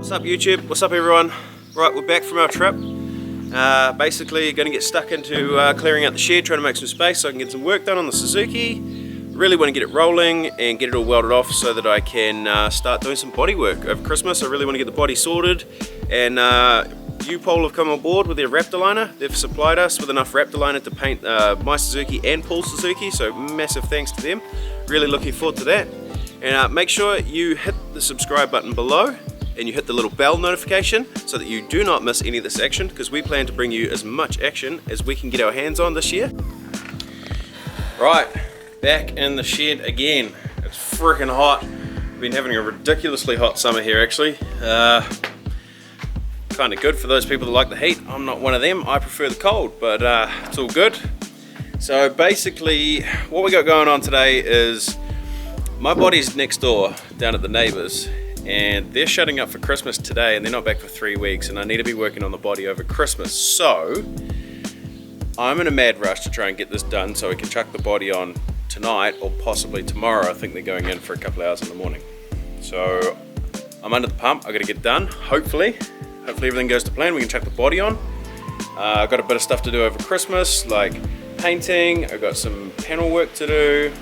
What's up YouTube? What's up everyone? Right, we're back from our trip. Basically going to get stuck into clearing out the shed, trying to make some space so I can get some work done on the Suzuki. Really want to get it rolling and get it all welded off so that I can start doing some body work over Christmas. I really want to get the body sorted, and U-Pole have come on board with their Raptor liner. They've supplied us with enough Raptor liner to paint my Suzuki and Paul's Suzuki, so massive thanks to them. Really looking forward to that. And make sure you hit the subscribe button below and you hit the little bell notification so that you do not miss any of this action, because we plan to bring you as much action as we can get our hands on this year. Right, back in the shed again. It's freaking hot. We've been having a ridiculously hot summer here actually. Kind of good for those people that like the heat. I'm not one of them. I prefer the cold, but it's all good. So basically what we got going on today is my body's next door down at the neighbours, and they're shutting up for Christmas today and they're not back for 3 weeks, and I need to be working on the body over Christmas. So I'm in a mad rush to try and get this done so we can chuck the body on tonight or possibly tomorrow. I think they're going in for a couple of hours in the morning. So I'm under the pump. I got to get done. Hopefully everything goes to plan. We can chuck the body on. I've got a bit of stuff to do over Christmas, like painting. I've got some panel work to do,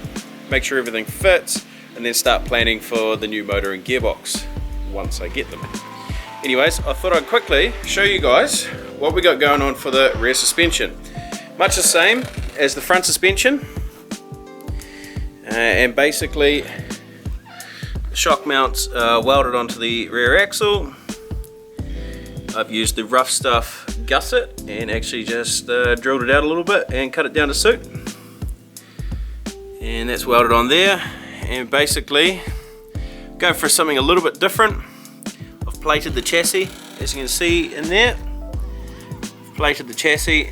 make sure everything fits, and then start planning for the new motor and gearbox once I get them. Anyways, I thought I'd quickly show you guys what we got going on for the rear suspension. Much the same as the front suspension, and basically the shock mounts are welded onto the rear axle. I've used the Ruffstuff gusset and actually just drilled it out a little bit and cut it down to suit, and that's welded on there. And basically go for something a little bit different. I've plated the chassis, as you can see in there. I've plated the chassis,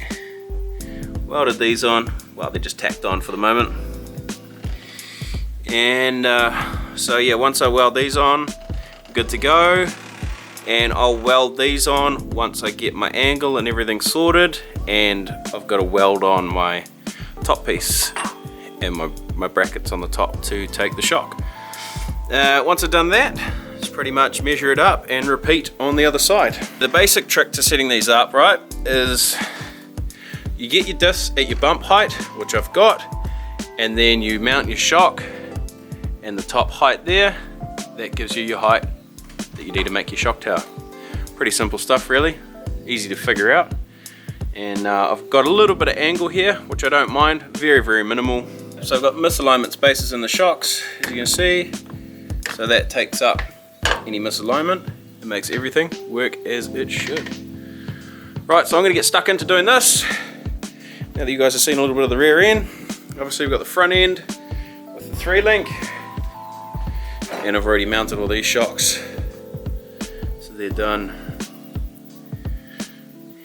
welded these on. Well, they're just tacked on for the moment. And so yeah, once I weld these on, good to go. And I'll weld these on once I get my angle and everything sorted, and I've got to weld on my top piece and my brackets on the top to take the shock. Once I've done that, just pretty much measure it up and repeat on the other side. The basic trick to setting these up, right, is you get your discs at your bump height, which I've got, and then you mount your shock and the top height there. That gives you your height that you need to make your shock tower. Pretty simple stuff really, easy to figure out. And I've got a little bit of angle here, which I don't mind, very minimal. So I've got misalignment spaces in the shocks, as you can see, so that takes up any misalignment and makes everything work as it should. Right, so I'm going to get stuck into doing this. Now that you guys have seen a little bit of the rear end, obviously we've got the front end with the 3-link, and I've already mounted all these shocks, so they're done,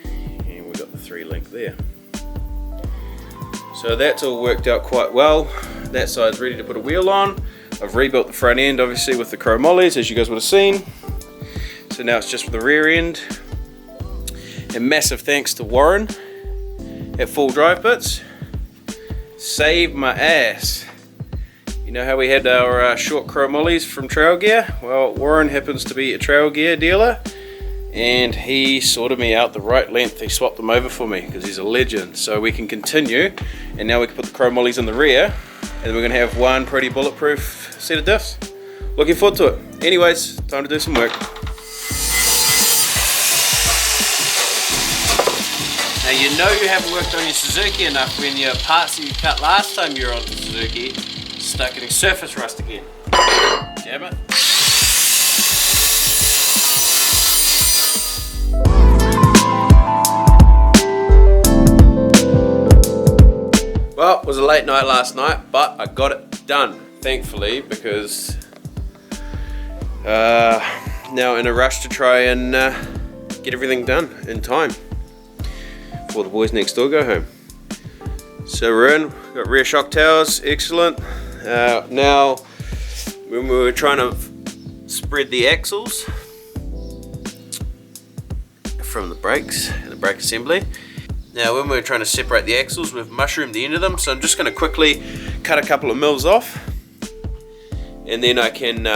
and we've got the 3-link there. So that's all worked out quite well. That side's ready to put a wheel on. I've rebuilt the front end obviously with the chromollies, as you guys would have seen. So now it's just for the rear end. And massive thanks to Warren at Full Drive Bits. Saved my ass. You know how we had our short chromollies from Trail Gear? Well, Warren happens to be a Trail Gear dealer, and he sorted me out the right length. He swapped them over for me because he's a legend. So we can continue, and now we can put the chromollies in the rear, and then we're gonna have one pretty bulletproof set of diffs. Looking forward to it. Anyways, time to do some work. Now you know you haven't worked on your Suzuki enough when your parts that you cut last time you were on the Suzuki start getting surface rust again. Damn it. Well, it was a late night last night, but I got it done, thankfully, because now in a rush to try and get everything done in time before the boys next door go home. So we're in, got rear shock towers, excellent. Now, when we were trying to spread the axles from the brakes and the brake assembly, now when we were trying to separate the axles, we've mushroomed the end of them, so I'm just going to quickly cut a couple of mils off, and then I can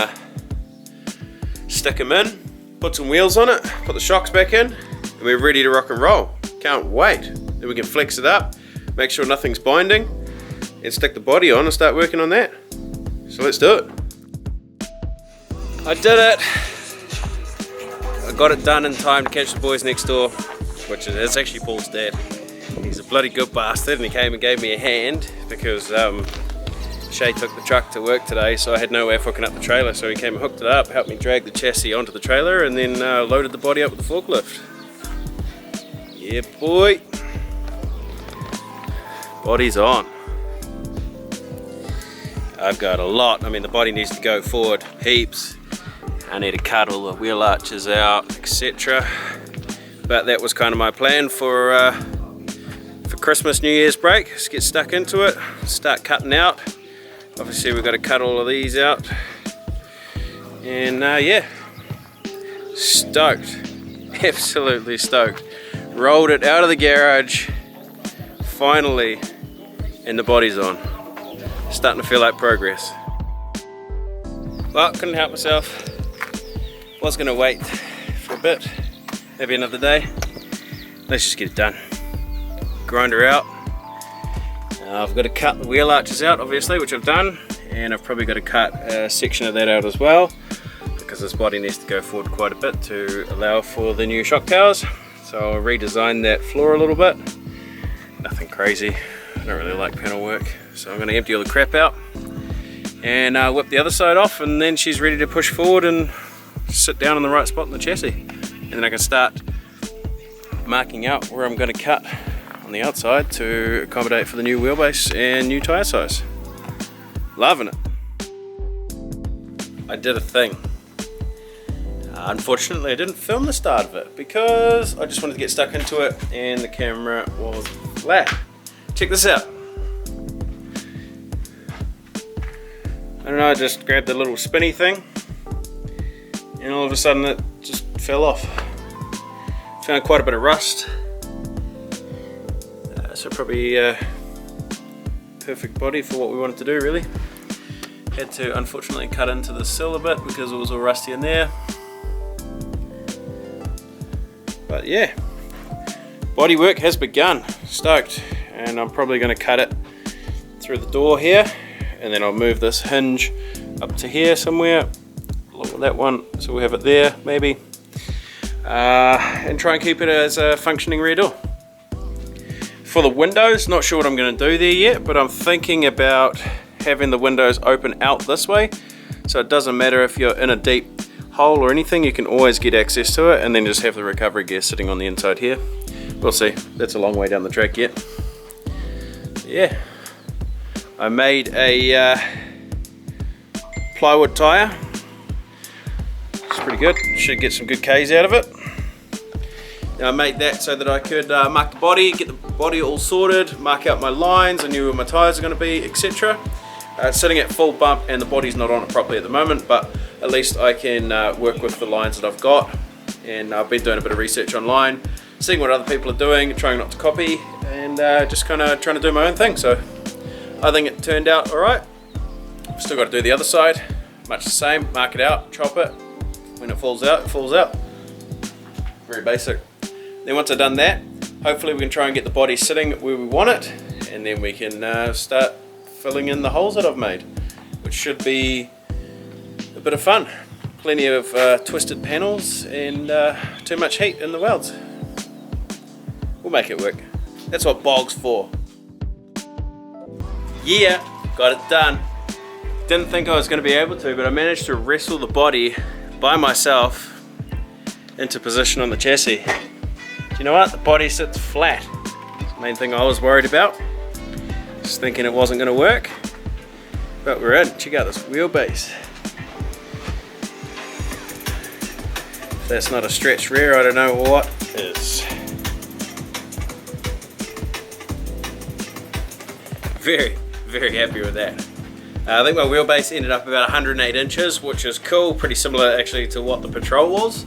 stick them in put some wheels on it, put the shocks back in, and we're ready to rock and roll. Can't wait. Then we can flex it up, make sure nothing's binding, and stick the body on and start working on that. So let's do it. I did it. I got it done in time to catch the boys next door, which is it's actually Paul's dad. He's a bloody good bastard, and he came and gave me a hand because Shay took the truck to work today, so I had no way of hooking up the trailer. So he came and hooked it up, helped me drag the chassis onto the trailer, and then loaded the body up with the forklift. Yeah, boy. Body's on. I've got a lot. I mean, the body needs to go forward heaps. I need to cut all the wheel arches out, etc. But that was kind of my plan for Christmas, New Year's break. Just get stuck into it, start cutting out. Obviously we've got to cut all of these out. And yeah, stoked, absolutely stoked. Rolled it out of the garage, finally, and the body's on. Starting to feel like progress. Well, couldn't help myself. Was going to wait for a bit, maybe another day. Let's just get it done. Grinder out. I've got to cut the wheel arches out, obviously, which I've done, and I've probably got to cut a section of that out as well, because this body needs to go forward quite a bit to allow for the new shock towers. So I'll redesign that floor a little bit. Nothing crazy. I don't really like panel work, so I'm going to empty all the crap out and whip the other side off, and then she's ready to push forward and sit down in the right spot in the chassis, and then I can start marking out where I'm going to cut on the outside to accommodate for the new wheelbase and new tyre size. Loving it. I did a thing. Unfortunately I didn't film the start of it because I just wanted to get stuck into it and the camera was flat. Check this out. I don't know, I just grabbed the little spinny thing and all of a sudden it just fell off. Found quite a bit of rust. So probably perfect body for what we wanted to do, really. Had to unfortunately cut into the sill a bit because it was all rusty in there. But yeah, body work has begun. Stoked. And I'm probably going to cut it through the door here, and then I'll move this hinge up to here somewhere along with that one, so we have it there maybe, and try and keep it as a functioning rear door. For the windows, not sure what I'm going to do there yet, but I'm thinking about having the windows open out this way, so it doesn't matter if you're in a deep hole or anything, you can always get access to it, and then just have the recovery gear sitting on the inside here. We'll see, that's a long way down the track yet. Yeah, I made a plywood tyre. It's pretty good, should get some good Ks out of it. Now I made that so that I could mark the body, get the body all sorted, mark out my lines, I knew where my tyres are going to be, etc. It's sitting at full bump and the body's not on it properly at the moment, but at least I can work with the lines that I've got. And I've been doing a bit of research online, seeing what other people are doing, trying not to copy, and just kind of trying to do my own thing. So I think it turned out alright. Still got to do the other side, much the same, mark it out, chop it. When it falls out, it falls out. Very basic. Then once I've done that, hopefully we can try and get the body sitting where we want it, and then we can start filling in the holes that I've made, which should be a bit of fun. Plenty of twisted panels and too much heat in the welds. We'll make it work. That's what Bog's for. Yeah, got it done. Didn't think I was going to be able to, but I managed to wrestle the body by myself into position on the chassis. Do you know what? The body sits flat. That's the main thing I was worried about. Just thinking it wasn't going to work. But we're in. Check out this wheelbase. If that's not a stretched rear, I don't know what is. Very, very happy with that. I think my wheelbase ended up about 108 inches, which is cool, pretty similar actually to what the Patrol was.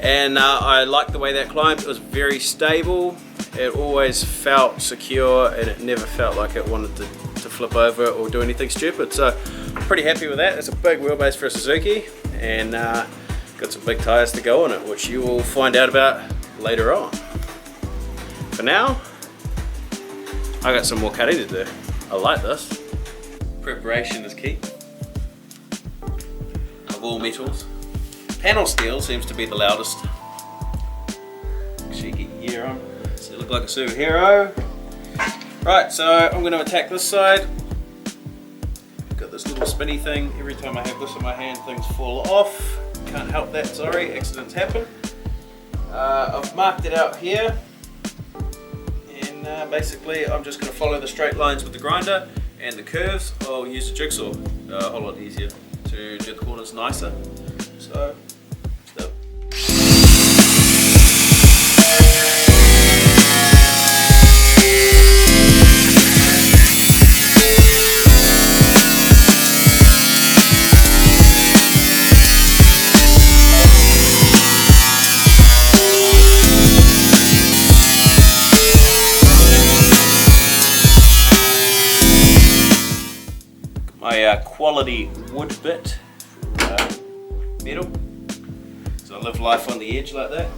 And I liked the way that climbed. It was very stable, it always felt secure, and it never felt like it wanted to flip over or do anything stupid. So I'm pretty happy with that. It's a big wheelbase for a Suzuki, and got some big tyres to go on it, which you will find out about later on. For now, I got some more cutting to do. I like this. Preparation is key. Of all metals. Panel steel seems to be the loudest. Actually get your gear on, so you look like a superhero. Right, so I'm going to attack this side. Got this little spinny thing. Every time I have this in my hand, things fall off. Can't help that, sorry, accidents happen. I've marked it out here. And basically I'm just going to follow the straight lines with the grinder, and the curves I'll use a jigsaw. A whole lot easier to do the corners nicer. So, step. My quality wood bit, metal. So I live life on the edge like that.